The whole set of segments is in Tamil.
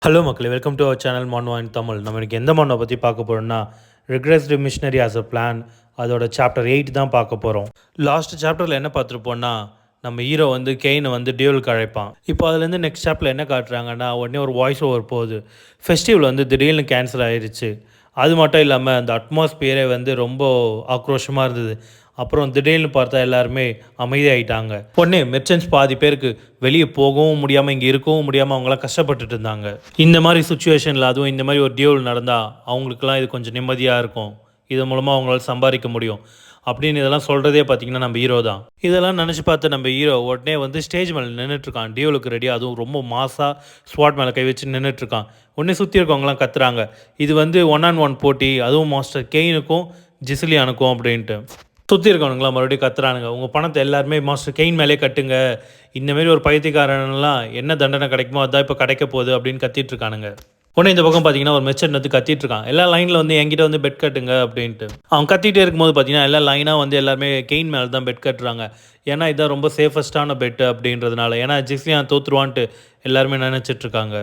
ஹலோ மக்களே, வெல்கம் டு அவர் சேனல் மான்வா இன் தமிழ். நம்ம இன்றைக்கி எந்த மான்வை பற்றி பார்க்க போகிறோம்னா, ரிக்ரெஸ்டு மிஷினரி ஆஸ் அ பிளான் அதோட சாப்டர் 8 தான் பார்க்க போகிறோம். லாஸ்ட் சாப்டரில் என்ன பார்த்துருப்போம்னா, நம்ம ஹீரோ வந்து கெயினை வந்து டியூலுக்கு அழைப்பான். இப்போ அதுலேருந்து நெக்ஸ்ட் சாப்டரில் என்ன காட்டுறாங்கன்னா, உடனே ஒரு வாய்ஸ் ஓவர் போகுது. ஃபெஸ்டிவல் வந்து திடீர்னு கேன்சல் ஆயிடுச்சு. அது மட்டும் இல்லாமல் அந்த அட்மாஸ்பியரே வந்து ரொம்ப ஆக்ரோஷமாக இருந்தது. அப்புறம் திடீர்னு பார்த்தா எல்லாருமே அமைதியாகிட்டாங்க. உடனே மெர்ச்சன்ட்ஸ் பாதி பேருக்கு வெளியே போகவும் முடியாமல், இங்கே இருக்கவும் முடியாமல் அவங்களாம் கஷ்டப்பட்டுட்டு இருந்தாங்க. இந்த மாதிரி சுச்சுவேஷனில் அதுவும் இந்த மாதிரி ஒரு டியூல் நடந்தால் அவங்களுக்குலாம் இது கொஞ்சம் நிம்மதியாக இருக்கும். இதன் மூலமாக அவங்களால சம்பாதிக்க முடியும் அப்படின்னு இதெல்லாம் சொல்கிறதே பார்த்திங்கன்னா நம்ம ஹீரோ தான். இதெல்லாம் நினச்சி பார்த்து நம்ம ஹீரோ உடனே வந்து ஸ்டேஜ் மேலே நின்றுட்டுருக்கான். டியூலுக்கு ரெடி, அதுவும் ரொம்ப மாசாக ஸ்வாட் மேலே கை வச்சு நின்றுட்டுருக்கான். உடனே சுற்றி இருக்கவங்களாம் கத்துறாங்க, இது வந்து 1-on-1 போட்டி, அதுவும் மாஸ்டர் கெயினுக்கும் ஜிசிலியானுக்கும் அப்படின்ட்டு. சுற்றி இருக்கவனுங்களாம் மறுபடியும் கத்துறானுங்க, உங்கள் பணத்தை எல்லாருமே மாஸ்டர் கெயின் மேலே கட்டுங்க, இந்தமாரி ஒரு பைத்தியக்காரன்லாம் என்ன தண்டனை கிடைக்குமோ அதான் இப்போ கிடைக்க போகுது அப்படின்னு கத்திட்டு இருக்கானுங்க. உடனே இந்த பக்கம் பார்த்தீங்கன்னா ஒரு மெச்சன் வந்து கத்திட்டு இருக்கான், எல்லா லைனில் வந்து என்கிட்ட வந்து பெட் கட்டுங்க அப்படின்ட்டு. அவன் கத்திகிட்டே இருக்கும்போது பார்த்தீங்கன்னா எல்லா லைனாக வந்து எல்லாருமே கெயின் மேலே தான் பெட் கட்டுறாங்க. ஏன்னா இதான் ரொம்ப சேஃபஸ்ட்டான பெட்டு அப்படின்றதுனால. ஏன்னா ஜிஸ்லியான் தோற்றுருவான்ட்டு எல்லாருமே நினச்சிட்ருக்காங்க.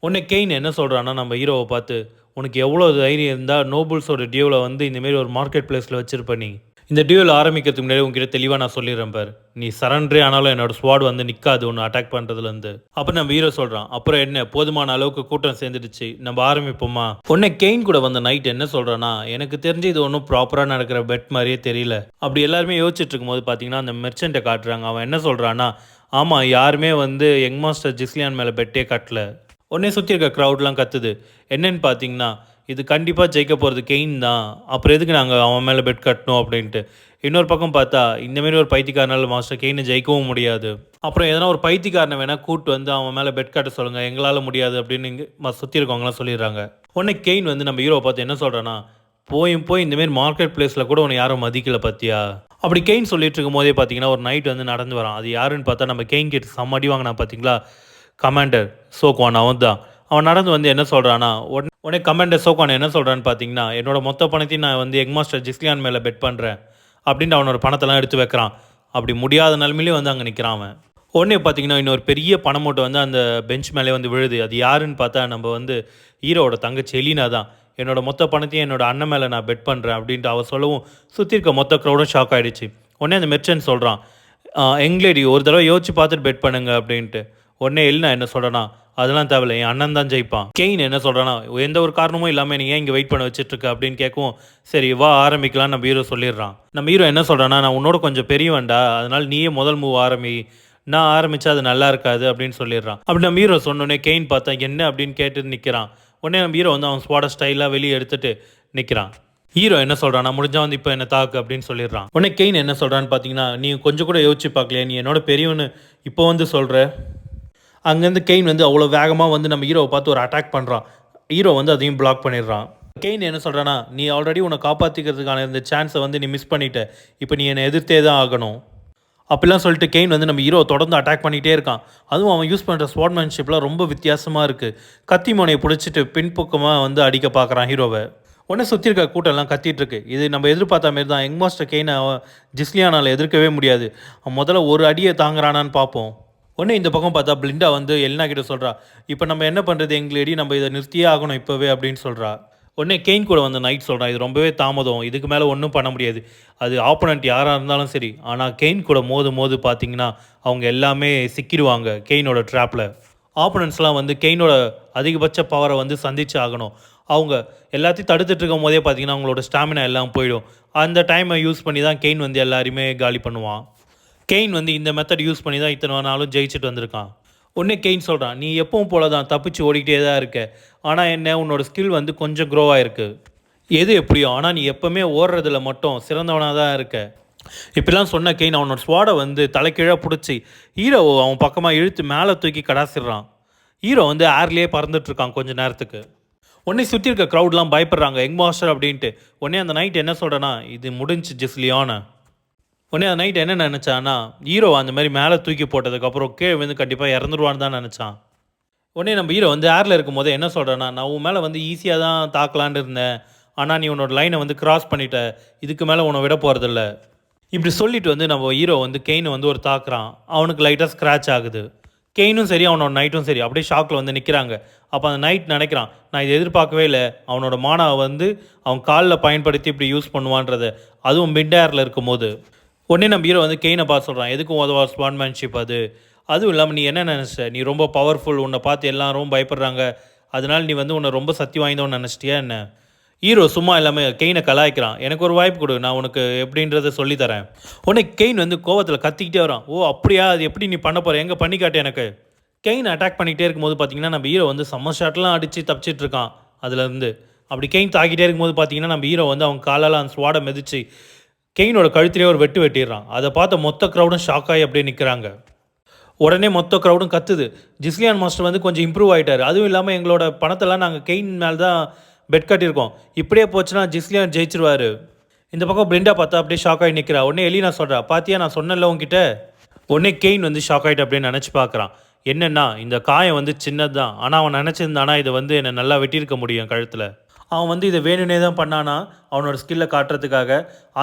உடனே கெயின் என்ன சொல்கிறான்னா நம்ம ஹீரோவை பார்த்து, உனக்கு எவ்வளோ தைரியம் இருந்தால் நோபுல்ஸோட டியூவில் வந்து இந்தமாரி ஒரு மார்க்கெட் பிளேஸில் வச்சுருப்ப நீ. இந்த டியூவில் ஆரம்பிக்கிறதுக்கு முன்னாடி உங்ககிட்ட தெளிவாக நான் சொல்லிடுறேன் பார், நீ சரண்டரே ஆனாலும் என்னோட ஸ்வாட் வந்து நிற்காது ஒன்று அட்டாக் பண்ணுறதுலேருந்து. அப்போ நம்ம ஹீரோ சொல்கிறான், அப்புறம் என்ன போதுமான அளவுக்கு கூட்டம் சேர்ந்துடுச்சு, நம்ம ஆரம்பிப்போமா. உடனே கெயின் கூட வந்த நைட் என்ன சொல்கிறான்னா, எனக்கு தெரிஞ்சு இது ஒன்றும் ப்ராப்பராக நடக்கிற பெட் மாதிரியே தெரியல. அப்படி எல்லாருமே யோசிச்சுட்டு இருக்கும்போது பார்த்தீங்கன்னா அந்த மெர்ச்சண்ட்டை காட்டுறாங்க. அவன் என்ன சொல்கிறான்னா, ஆமாம் யாருமே வந்து யங் மாஸ்டர் ஜிஸ்லியான் மேலே பெட்டே கட்டல. உடனே சுற்றி இருக்க க்ரௌட்லாம் கத்துது. என்னன்னு பார்த்தீங்கன்னா, இது கண்டிப்பாக ஜெயிக்க போகிறது கெயின் தான், அப்புறம் எதுக்கு நாங்கள் அவன் மேலே பெட் கட்டணும் அப்படின்ட்டு. இன்னொரு பக்கம் பார்த்தா இந்தமாரி ஒரு பைத்தியக்காரனால் மாஸ்டர் கெயினை ஜெயிக்கவும் முடியாது. அப்புறம் எதனா ஒரு பைத்தியக்காரனை வேணால் கூப்பிட்டு வந்து அவன் மேலே பெட் கட்ட சொல்லுங்கள், எங்களால் முடியாது அப்படின்னு இங்கே சுற்றி இருக்கவங்களாம் சொல்லிடுறாங்க. உடனே கெயின் வந்து நம்ம ஹீரோவை பார்த்து என்ன சொல்கிறான்னா, போய் இந்தமாரி மார்க்கெட் பிளேஸில் கூட உன்னை யாரும் மதிக்கலை பார்த்தியா. அப்படி கெயின் சொல்லிட்டு இருக்கும் போதே பார்த்தீங்கன்னா ஒரு நைட் வந்து நடந்து வரான். அது யாருன்னு பார்த்தா நம்ம கெயின் கிட்ட சம்மடி வாங்கினா பார்த்தீங்களா, கமாண்டர் சோக்வான். அவன் தான். அவன் நடந்து வந்து என்ன சொல்கிறான்னா, உடனே கமாண்டர் சோக்வான் என்ன சொல்கிறான்னு பார்த்தீங்கன்னா, என்னோட மொத்த பணத்தையும் நான் வந்து யங் மாஸ்டர் ஜிஸ்லியான் மேலே பெட் பண்ணுறேன் அப்படின்ட்டு அவனோட பணத்தெல்லாம் எடுத்து வைக்கிறான். அப்படி முடியாத நிலமையிலே வந்து அங்கே நிற்கிறான் அவன். உடனே பார்த்தீங்கன்னா இன்னொரு பெரிய பணம் மூட்டை வந்து அந்த பெஞ்ச் மேலே வந்து விழுது. அது யாருன்னு பார்த்தா நம்ம வந்து ஹீரோவோட தங்கச்சி எலினா தான். என்னோட மொத்த பணத்தையும் என்னோட அண்ணன் மேலே நான் பெட் பண்ணுறேன் அப்படின்ட்டு அவள் சொல்லவும் சுற்றி இருக்க மொத்த க்ரௌடும் ஷாக் ஆகிடுச்சு. உடனே அந்த மெர்ச்சன்ட் சொல்கிறான், எங்லேடி ஒரு தடவை யோசிச்சு பார்த்துட்டு பெட் பண்ணுங்க அப்படின்ட்டு. உடனே எலினா என்ன சொல்கிறேன்னா, அதெல்லாம் தேவையில்ல, என் அண்ணன் தான் ஜெயிப்பான். கெயின் என்ன சொல்கிறான்னா, எந்த ஒரு காரணமும் இல்லாமல் நீ ஏன் இங்கே வெயிட் பண்ண வச்சுட்ருக்க அப்படின்னு கேட்கவும், சரி வா ஆரம்பிக்கலாம் நம்ம ஹீரோ சொல்லிடுறான். நம்ம ஹீரோ என்ன சொல்கிறான்னா, நான் உன்னோட கொஞ்சம் பெரியவன்டா, அதனால் நீயே முதல் மூவ் ஆரம்பி, நான் ஆரம்பித்தா அது நல்லா இருக்காது அப்படின்னு சொல்லிடுறான். அப்படி நம்ம ஹீரோ சொன்னோடனே கெயின் பார்த்தா என்ன அப்படின்னு கேட்டு நிற்கிறான். உடனே நம்ம ஹீரோ வந்து அவன் ஸ்வாட ஸ்டைலாக வெளியே எடுத்துகிட்டு நிற்கிறான். ஹீரோ என்ன சொல்கிறான்னா, முடிஞ்சா வந்து இப்போ என்ன தாக்கு அப்படின்னு சொல்லிடுறான். உடனே கெயின் என்ன சொல்கிறான்னு பார்த்தீங்கன்னா, நீ கொஞ்சம் கூட யோசிச்சு பார்க்கலையா, நீ என்னோட பெரியவனு இப்போ வந்து சொல்கிற. அங்கேருந்து கெயின் வந்து அவ்வளோ வேகமாக வந்து நம்ம ஹீரோவை பார்த்து ஒரு அட்டாக் பண்ணுறான். ஹீரோ வந்து அதையும் பிளாக் பண்ணிடுறான். கெயின் என்ன சொல்கிறான்னா, நீ ஆல்ரெடி உன்னை காப்பாற்றிக்கிறதுக்கான இந்த சான்ஸை வந்து நீ மிஸ் பண்ணிட்ட, இப்போ நீ என்னை எதிர்த்தே தான் ஆகணும் அப்படிலாம் சொல்லிட்டு கெயின் வந்து நம்ம ஹீரோ தொடர்ந்து அட்டாக் பண்ணிகிட்டே இருக்கான். அதுவும் அவன் யூஸ் பண்ணுற ஸ்வாட்மேன்ஷிப்லாம் ரொம்ப வித்தியாசமாக இருக்குது. கத்தி மோனையை பிடிச்சிட்டு பின்பக்கமாக வந்து அடிக்க பார்க்குறான் ஹீரோவை. உடனே சுற்றி இருக்க கூட்டம்லாம் கத்திட்டு இருக்கு. இது நம்ம எதிர்பார்த்த மாரி தான். யங் மாஸ்டர் கெயினை ஜிஸ்லியானால் எதிர்க்கவே முடியாது. அவன் முதல்ல ஒரு அடியை தாங்குறானான்னு பார்ப்போம். உடனே இந்த பக்கம் பார்த்தா பிளிண்டா வந்து எலினா கிட்ட சொல்கிறா, இப்போ நம்ம என்ன பண்ணுறது எங்களேடி, நம்ம இதை நிறுத்தியே ஆகணும் இப்போவே அப்படின்னு சொல்கிறா. உடனே கெயின் கூட வந்து நைட் சொல்கிறான், இது ரொம்பவே தாமதம், இதுக்கு மேலே ஒன்றும் பண்ண முடியாது, அது ஆப்போனண்ட் யாராக இருந்தாலும் சரி. ஆனால் கெயின் கூட மோது பார்த்தீங்கன்னா அவங்க எல்லாமே சிக்கிடுவாங்க கெயினோட ட்ராப்பில். ஆப்போனண்ட்ஸ்லாம் வந்து கெயினோட அதிகபட்ச பவரை வந்து சந்திச்சு ஆகணும். அவங்க எல்லாத்தையும் தடுத்துட்டு இருக்கும் போதே பார்த்தீங்கன்னா அவங்களோட ஸ்டாமினா எல்லாம் போயிடும். அந்த டைமை யூஸ் பண்ணி தான் கெயின் வந்து எல்லாருமே காலி பண்ணுவான். கெயின் வந்து இந்த மெத்தட் யூஸ் பண்ணி தான் இத்தனை நாளும் ஜெயிச்சுட்டு வந்திருக்கான். உடனே கெயின் சொல்கிறான், நீ எப்பவும் போல தான் தப்பிச்சு ஓடிக்கிட்டே தான் இருக்க, ஆனால் என்ன உன்னோட ஸ்கில் வந்து கொஞ்சம் க்ரோ ஆகிருக்கு, எது எப்படியோ, ஆனால் நீ எப்போவுமே ஓடுறதுல மட்டும் சிறந்தவனாக தான் இருக்க. இப்படிலாம் சொன்ன கெயின் அவனோட ஸ்வாடை வந்து தலைக்கீழாக பிடிச்சி ஹீரோ அவன் பக்கமாக இழுத்து மேலே தூக்கி கடாசிடுறான். ஹீரோ வந்து ஏர்லேயே பறந்துட்டுருக்கான் கொஞ்சம் நேரத்துக்கு. உடனே சுற்றி இருக்க க்ரௌட்லாம் பயப்படுறாங்க யங் மாஸ்டர் அப்படின்ட்டு. உடனே அந்த நைட் என்ன சொல்கிறேன்னா, இது முடிஞ்சு ஜிஸ்லியான். உடனே அந்த நைட் என்ன நினச்சான்னா, ஹீரோ அந்த மாதிரி மேலே தூக்கி போட்டதுக்கப்புறம் கீழே வந்து கண்டிப்பாக இறந்துருவான்னு தான் நினச்சான். உடனே நம்ம ஹீரோ வந்து ஏரில் இருக்கும் போது என்ன சொல்கிறேன்னா, நான் உன் மேலே வந்து ஈஸியாக தான் தாக்கலான்னு இருந்தேன், ஆனால் நீ உன்னோட லைனை வந்து கிராஸ் பண்ணிட்ட, இதுக்கு மேலே உன்னை விட போகிறதில்ல இப்படி சொல்லிட்டு வந்து நம்ம ஹீரோ வந்து கெயினை வந்து ஒரு தாக்குறான். அவனுக்கு லைட்டாக ஸ்க்ராட்ச் ஆகுது. கெயினும் சரி அவனோட நைட்டும் சரி அப்படியே ஷாக்கில் வந்து நிற்கிறாங்க. அப்போ அந்த நைட் நினைக்கிறான், நான் இதை எதிர்பார்க்கவே இல்லை, அவனோட மானாவை வந்து அவன் காலில் பயன்படுத்தி இப்படி யூஸ் பண்ணுவான்றதை, அதுவும் மிட் ஏரில் இருக்கும்போது. உடனே நம்ம ஹீரோ வந்து கெயினை பார்த்து சொல்கிறான், எதுக்கும் உதவா ஸ்பான்மேன்ஷிப் அது. அதுவும் இல்லாமல் நீ என்ன நினச்ச, நீ ரொம்ப பவர்ஃபுல், உன்னை பார்த்து எல்லாரும் பயப்படுறாங்க, அதனால் நீ வந்து உன்னை ரொம்ப சக்தி வாய்ந்தவன்னு நினச்சிட்டியா என்ன? ஹீரோ சும்மா இல்லாமல் கெயினை கலாய்க்கிறான். எனக்கு ஒரு வாய்ப்பு கொடு, நான் உனக்கு எப்படின்றத சொல்லித்தரேன். உடனே கெயின் வந்து கோவத்தில் கத்திக்கிட்டே வரான். ஓ அப்படியா, அது எப்படி நீ பண்ண போகிற, எங்கே பண்ணி காட்டு எனக்கு. கெயின் அட்டாக் பண்ணிக்கிட்டே இருக்கும்போது பார்த்தீங்கன்னா நம்ம ஹீரோ வந்து செம்ம ஷாட்லாம் அடித்து தப்பிச்சிட்டு இருக்கான் அதுலேருந்து. அப்படி கெயின் தாக்கிட்டே இருக்கும்போது பார்த்தீங்கன்னா நம்ம ஹீரோ வந்து அவன் காலால் அந்த ஸ்வாடை மிதிச்சு கெயினோட கழுத்திலே ஒரு வெட்டு வெட்டிடுறான். அதை பார்த்த மொத்த க்ரௌடும் ஷாக் ஆகி அப்படியே நிற்கிறாங்க. உடனே மொத்த க்ரௌடும் கத்துது. ஜிஸ்லியான் மாஸ்டர் வந்து கொஞ்சம் இம்ப்ரூவ் ஆகிட்டார். அதுவும் இல்லாமல் எங்களோட பணத்தெல்லாம் நாங்கள் கெயின் மேலே தான் பெட் கட்டியிருக்கோம். இப்படியே போச்சுன்னா ஜிஸ்லியான் ஜெயிச்சிருவார். இந்த பக்கம் பிரிண்டா பார்த்தா அப்படியே ஷாக் ஆகி நிற்கிறா. உடனே எலினா சொல்கிறா, பாத்தியா நான் சொன்னேன்ல உங்ககிட்ட. உடனே கெயின் வந்து ஷாக் ஆகிட்டு அப்படின்னு நினச்சி பார்க்குறான். என்னென்னா இந்த காயம் வந்து சின்னது தான், ஆனால் அவன் நினச்சிருந்தானா இதை வந்து என்னை நல்லா வெட்டியிருக்க முடியும் கழுத்தில். அவன் வந்து இதை வேணும்னே தான் பண்ணானா அவனோட ஸ்கில்லை காட்டுறதுக்காக.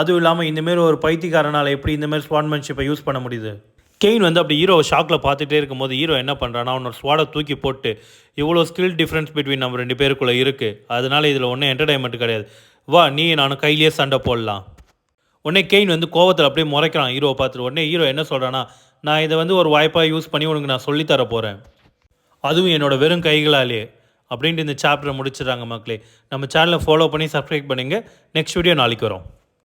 அதுவும் இல்லாமல் இந்தமாரி ஒரு பைத்தியக்காரனால் எப்படி இந்தமாரி ஸ்பான்மேன்ஷிப்பை யூஸ் பண்ண முடியுது. கெயின் வந்து அப்படி ஹீரோ ஷாக்கில் பார்த்துட்டே இருக்கும்போது ஹீரோ என்ன பண்ணுறான்னா அவனோட ஸ்வாடை தூக்கி போட்டு, இவ்வளோ ஸ்கில் டிஃப்ரென்ஸ் பிட்வீன் நம்ம 2 பேருக்குள்ளே இருக்குது, அதனால் இதில் ஒன்றும் என்டர்டைன்மெண்ட் கிடையாது, வா நீ நானும் கையிலேயே சண்டை போடலாம். உடனே கெயின் வந்து கோவத்தில் அப்படியே முறைக்கிறான் ஹீரோவை பார்த்துட்டு. உடனே ஹீரோ என்ன சொல்கிறான்னா, நான் இதை வந்து ஒரு வாய்ப்பாக யூஸ் பண்ணி உனக்கு நான் சொல்லித்தர போகிறேன், அதுவும் என்னோட வெறும் கைகளாலே அப்படின்ட்டு இந்த சாப்டரை முடிச்சிடறாங்க மக்களே. நம்ம சேனலை ஃபாலோ பண்ணி சப்ஸ்கிரைப் பண்ணுங்கள். நெக்ஸ்ட் வீடியோ நாளைக்கு வரும்.